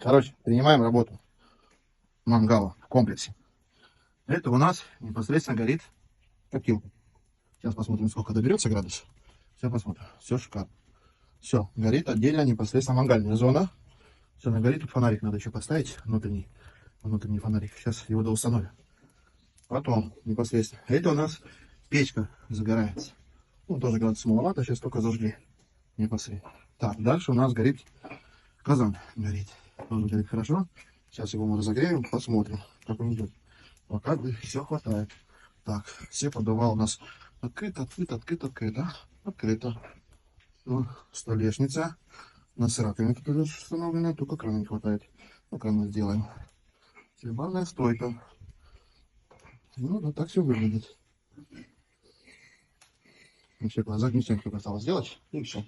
Короче, принимаем работу мангала в комплексе. Это у нас непосредственно горит коптилка. Сейчас посмотрим, сколько доберется градусов. Все посмотрим. Все шикарно. Все, горит отдельно непосредственно мангальная зона. Все, нагорит. Тут фонарик надо еще поставить, внутренний фонарик. Сейчас его доустановим. Потом непосредственно. Это у нас печка загорается. Ну, тоже градусов маловато, сейчас только зажгли. Непосредственно. Так, дальше у нас горит казан. Горит. Тоже горит хорошо. Сейчас его мы разогреем, посмотрим, как он идет. Пока все хватает. Так, все поддувал у нас открыто. Открыто. Ну, столешница. У нас раковина тут уже установлена, только крана не хватает. Ну, кран сделаем. Барная стойка. Ну, вот так все выглядит. Еще глаза не только осталось сделать, и все.